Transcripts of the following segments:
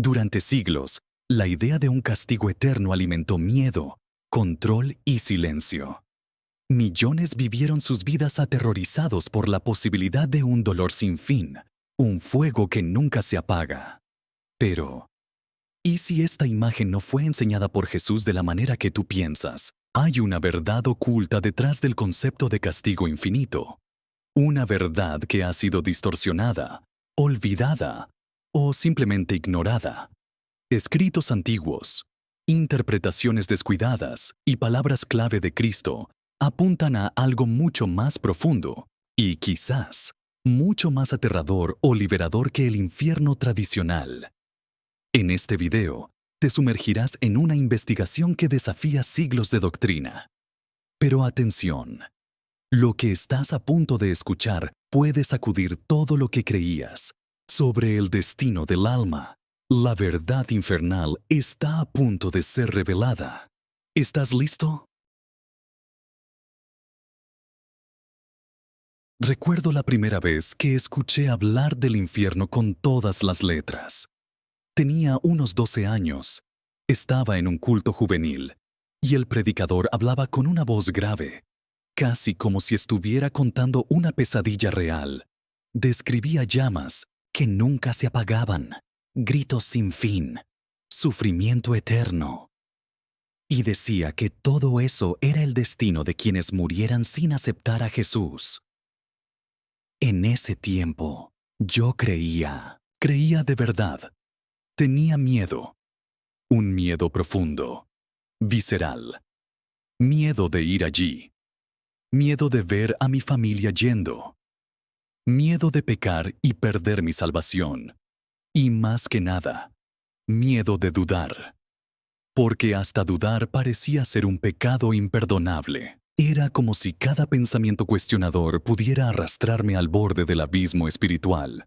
Durante siglos, la idea de un castigo eterno alimentó miedo, control y silencio. Millones vivieron sus vidas aterrorizados por la posibilidad de un dolor sin fin, un fuego que nunca se apaga. Pero, ¿y si esta imagen no fue enseñada por Jesús de la manera que tú piensas? Hay una verdad oculta detrás del concepto de castigo infinito. Una verdad que ha sido distorsionada, olvidada o simplemente ignorada. Escritos antiguos, interpretaciones descuidadas y palabras clave de Cristo apuntan a algo mucho más profundo y quizás mucho más aterrador o liberador que el infierno tradicional. En este video, te sumergirás en una investigación que desafía siglos de doctrina. Pero atención, lo que estás a punto de escuchar puede sacudir todo lo que creías sobre el destino del alma. La verdad infernal está a punto de ser revelada. ¿Estás listo? Recuerdo la primera vez que escuché hablar del infierno con todas las letras. Tenía unos 12 años. Estaba en un culto juvenil y el predicador hablaba con una voz grave, casi como si estuviera contando una pesadilla real. Describía llamas que nunca se apagaban, gritos sin fin, sufrimiento eterno. Y decía que todo eso era el destino de quienes murieran sin aceptar a Jesús. En ese tiempo, yo creía de verdad. Tenía miedo, un miedo profundo, visceral, miedo de ir allí, miedo de ver a mi familia yendo, miedo de pecar y perder mi salvación, y más que nada, miedo de dudar, porque hasta dudar parecía ser un pecado imperdonable. Era como si cada pensamiento cuestionador pudiera arrastrarme al borde del abismo espiritual.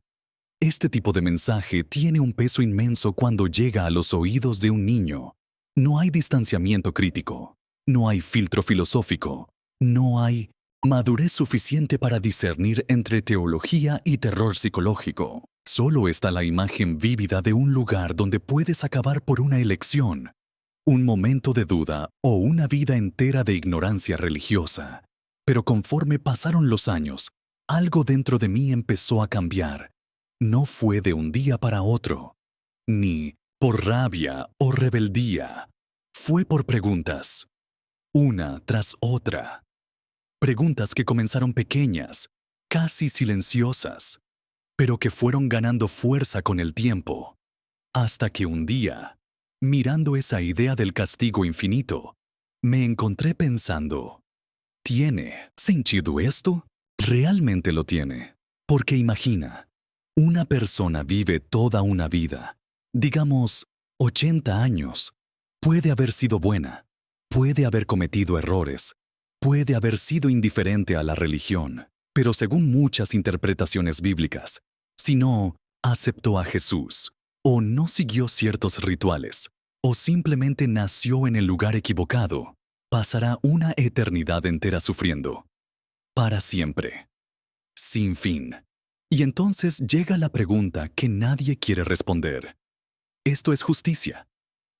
Este tipo de mensaje tiene un peso inmenso cuando llega a los oídos de un niño. No hay distanciamiento crítico, no hay filtro filosófico, no hay madurez suficiente para discernir entre teología y terror psicológico. Solo está la imagen vívida de un lugar donde puedes acabar por una elección, un momento de duda o una vida entera de ignorancia religiosa. Pero conforme pasaron los años, algo dentro de mí empezó a cambiar. No fue de un día para otro, ni por rabia o rebeldía. Fue por preguntas, una tras otra. Preguntas que comenzaron pequeñas, casi silenciosas, pero que fueron ganando fuerza con el tiempo. Hasta que un día, mirando esa idea del castigo infinito, me encontré pensando, ¿tiene sentido esto? Realmente lo tiene. Porque imagina, una persona vive toda una vida, digamos 80 años. Puede haber sido buena, puede haber cometido errores, puede haber sido indiferente a la religión, pero según muchas interpretaciones bíblicas, si no aceptó a Jesús, o no siguió ciertos rituales, o simplemente nació en el lugar equivocado, pasará una eternidad entera sufriendo. Para siempre. Sin fin. Y entonces llega la pregunta que nadie quiere responder. ¿Esto es justicia?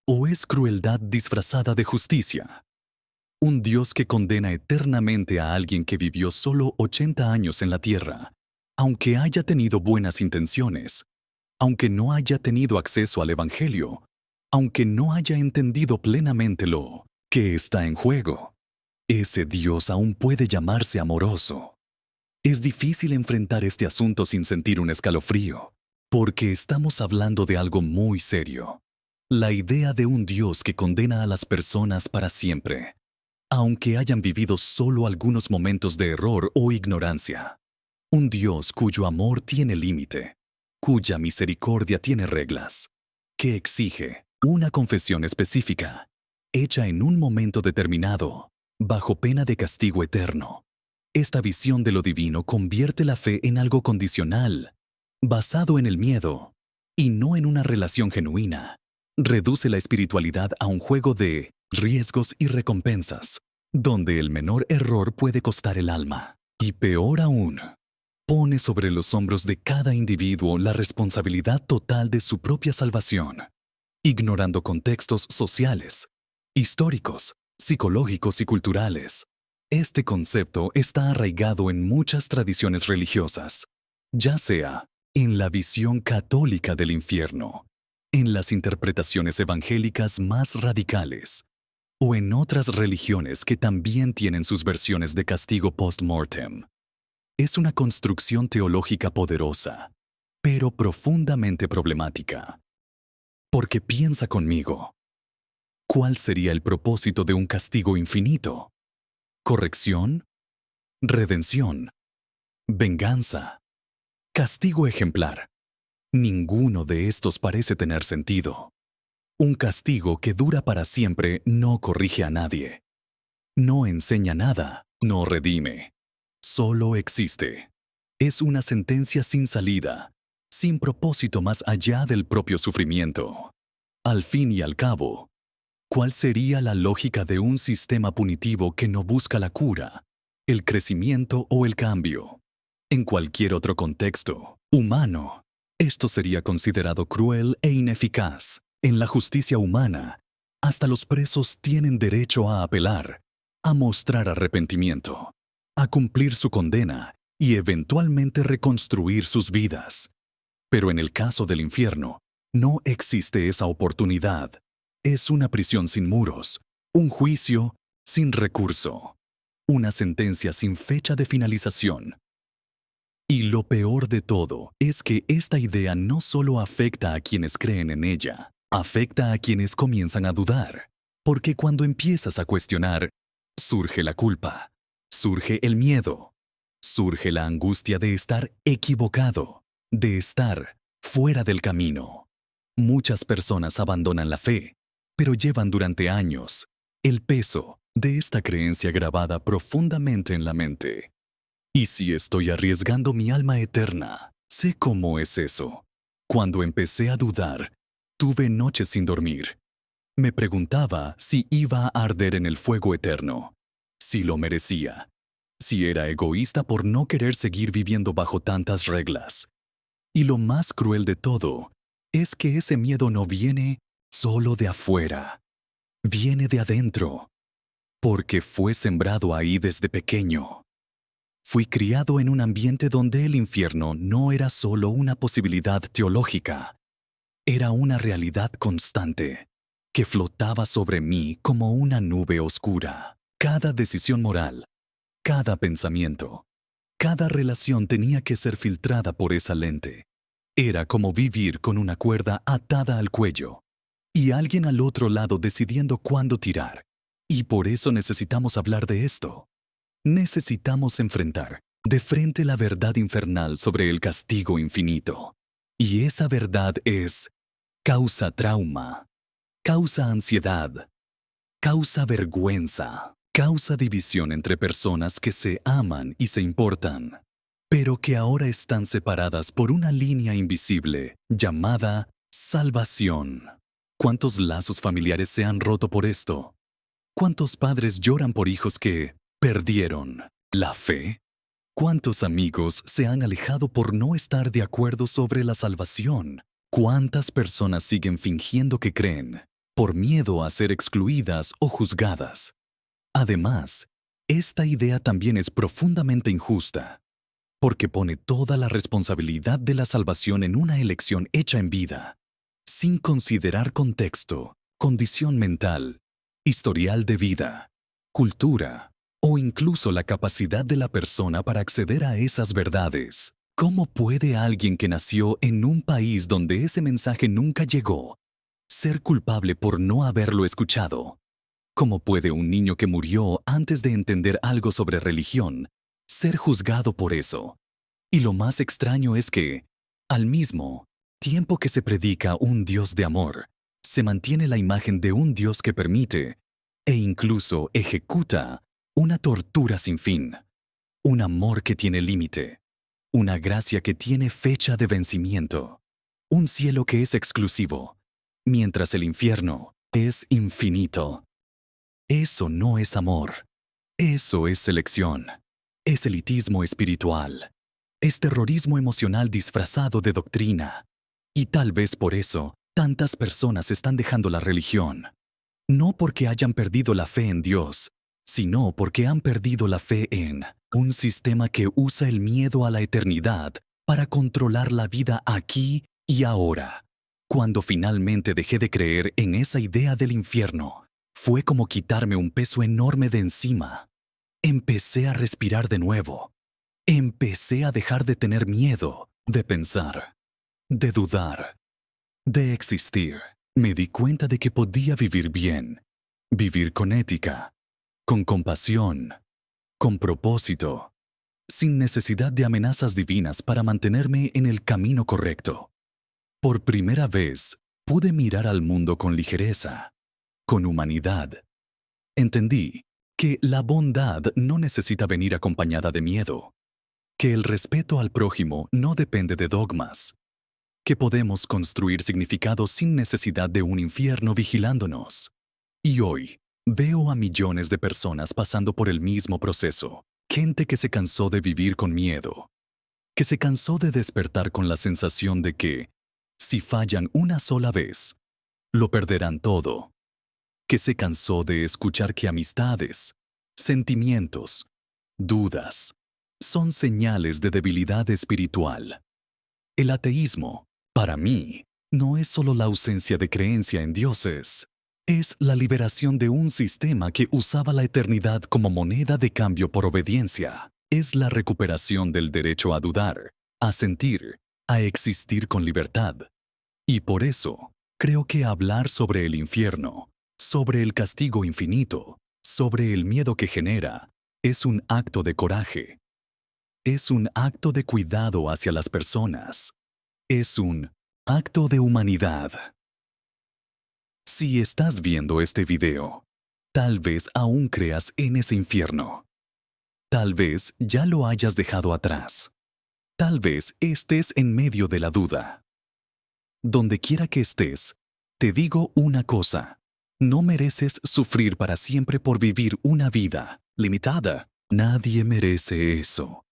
¿O es crueldad disfrazada de justicia? Un Dios que condena eternamente a alguien que vivió solo 80 años en la tierra, aunque haya tenido buenas intenciones, aunque no haya tenido acceso al Evangelio, aunque no haya entendido plenamente lo que está en juego. Ese Dios aún puede llamarse amoroso. Es difícil enfrentar este asunto sin sentir un escalofrío, porque estamos hablando de algo muy serio. La idea de un Dios que condena a las personas para siempre, aunque hayan vivido solo algunos momentos de error o ignorancia. Un Dios cuyo amor tiene límite, cuya misericordia tiene reglas, que exige una confesión específica, hecha en un momento determinado, bajo pena de castigo eterno. Esta visión de lo divino convierte la fe en algo condicional, basado en el miedo, y no en una relación genuina. Reduce la espiritualidad a un juego de riesgos y recompensas, donde el menor error puede costar el alma. Y peor aún, pone sobre los hombros de cada individuo la responsabilidad total de su propia salvación, ignorando contextos sociales, históricos, psicológicos y culturales. Este concepto está arraigado en muchas tradiciones religiosas, ya sea en la visión católica del infierno, en las interpretaciones evangélicas más radicales, o en otras religiones que también tienen sus versiones de castigo post-mortem. Es una construcción teológica poderosa, pero profundamente problemática. Porque piensa conmigo, ¿cuál sería el propósito de un castigo infinito? ¿Corrección? ¿Redención? ¿Venganza? ¿Castigo ejemplar? Ninguno de estos parece tener sentido. Un castigo que dura para siempre no corrige a nadie. No enseña nada, no redime. Solo existe. Es una sentencia sin salida, sin propósito más allá del propio sufrimiento. Al fin y al cabo, ¿cuál sería la lógica de un sistema punitivo que no busca la cura, el crecimiento o el cambio? En cualquier otro contexto, humano, esto sería considerado cruel e ineficaz. En la justicia humana, hasta los presos tienen derecho a apelar, a mostrar arrepentimiento, a cumplir su condena y eventualmente reconstruir sus vidas. Pero en el caso del infierno, no existe esa oportunidad. Es una prisión sin muros, un juicio sin recurso, una sentencia sin fecha de finalización. Y lo peor de todo es que esta idea no solo afecta a quienes creen en ella, afecta a quienes comienzan a dudar, porque cuando empiezas a cuestionar, surge la culpa, surge el miedo, surge la angustia de estar equivocado, de estar fuera del camino. Muchas personas abandonan la fe, pero llevan durante años el peso de esta creencia grabada profundamente en la mente. ¿Y si estoy arriesgando mi alma eterna? Sé cómo es eso. Cuando empecé a dudar, tuve noches sin dormir. Me preguntaba si iba a arder en el fuego eterno, si lo merecía, si era egoísta por no querer seguir viviendo bajo tantas reglas. Y lo más cruel de todo es que ese miedo no viene solo de afuera, viene de adentro, porque fue sembrado ahí desde pequeño. Fui criado en un ambiente donde el infierno no era solo una posibilidad teológica, era una realidad constante, que flotaba sobre mí como una nube oscura. Cada decisión moral, cada pensamiento, cada relación tenía que ser filtrada por esa lente. Era como vivir con una cuerda atada al cuello y alguien al otro lado decidiendo cuándo tirar. Y por eso necesitamos hablar de esto. Necesitamos enfrentar de frente la verdad infernal sobre el castigo infinito. Y esa verdad es: causa trauma, causa ansiedad, causa vergüenza, causa división entre personas que se aman y se importan, pero que ahora están separadas por una línea invisible llamada salvación. ¿Cuántos lazos familiares se han roto por esto? ¿Cuántos padres lloran por hijos que perdieron la fe? ¿Cuántos amigos se han alejado por no estar de acuerdo sobre la salvación? ¿Cuántas personas siguen fingiendo que creen, por miedo a ser excluidas o juzgadas? Además, esta idea también es profundamente injusta, porque pone toda la responsabilidad de la salvación en una elección hecha en vida, sin considerar contexto, condición mental, historial de vida, cultura, o incluso la capacidad de la persona para acceder a esas verdades. ¿Cómo puede alguien que nació en un país donde ese mensaje nunca llegó ser culpable por no haberlo escuchado? ¿Cómo puede un niño que murió antes de entender algo sobre religión ser juzgado por eso? Y lo más extraño es que, al mismo tiempo que se predica un Dios de amor, se mantiene la imagen de un Dios que permite e incluso ejecuta una tortura sin fin, un amor que tiene límite, una gracia que tiene fecha de vencimiento, un cielo que es exclusivo, mientras el infierno es infinito. Eso no es amor, eso es selección, es elitismo espiritual. Es terrorismo emocional disfrazado de doctrina. Y tal vez por eso, tantas personas están dejando la religión. No porque hayan perdido la fe en Dios, sino porque han perdido la fe en un sistema que usa el miedo a la eternidad para controlar la vida aquí y ahora. Cuando finalmente dejé de creer en esa idea del infierno, fue como quitarme un peso enorme de encima. Empecé a respirar de nuevo. Empecé a dejar de tener miedo, de pensar, de dudar, de existir. Me di cuenta de que podía vivir bien, vivir con ética, con compasión, con propósito, sin necesidad de amenazas divinas para mantenerme en el camino correcto. Por primera vez, pude mirar al mundo con ligereza, con humanidad. Entendí que la bondad no necesita venir acompañada de miedo, que el respeto al prójimo no depende de dogmas, que podemos construir significados sin necesidad de un infierno vigilándonos. Y hoy, veo a millones de personas pasando por el mismo proceso. Gente que se cansó de vivir con miedo, que se cansó de despertar con la sensación de que, si fallan una sola vez, lo perderán todo. Que se cansó de escuchar que amistades, sentimientos, dudas, son señales de debilidad espiritual. El ateísmo, para mí, no es solo la ausencia de creencia en dioses, es la liberación de un sistema que usaba la eternidad como moneda de cambio por obediencia. Es la recuperación del derecho a dudar, a sentir, a existir con libertad. Y por eso, creo que hablar sobre el infierno, sobre el castigo infinito, sobre el miedo que genera, es un acto de coraje. Es un acto de cuidado hacia las personas. Es un acto de humanidad. Si estás viendo este video, tal vez aún creas en ese infierno. Tal vez ya lo hayas dejado atrás. Tal vez estés en medio de la duda. Donde quiera que estés, te digo una cosa. No mereces sufrir para siempre por vivir una vida limitada. Nadie merece eso.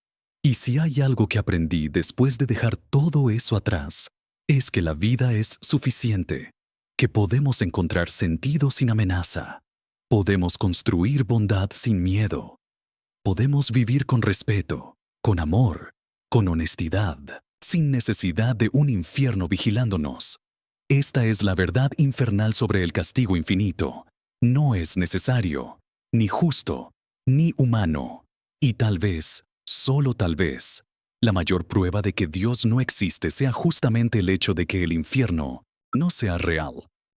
Y si hay algo que aprendí después de dejar todo eso atrás, es que la vida es suficiente, que podemos encontrar sentido sin amenaza, podemos construir bondad sin miedo, podemos vivir con respeto, con amor, con honestidad, sin necesidad de un infierno vigilándonos. Esta es la verdad infernal sobre el castigo infinito. No es necesario, ni justo, ni humano, y tal vez, solo tal vez, la mayor prueba de que Dios no existe sea justamente el hecho de que el infierno no sea real.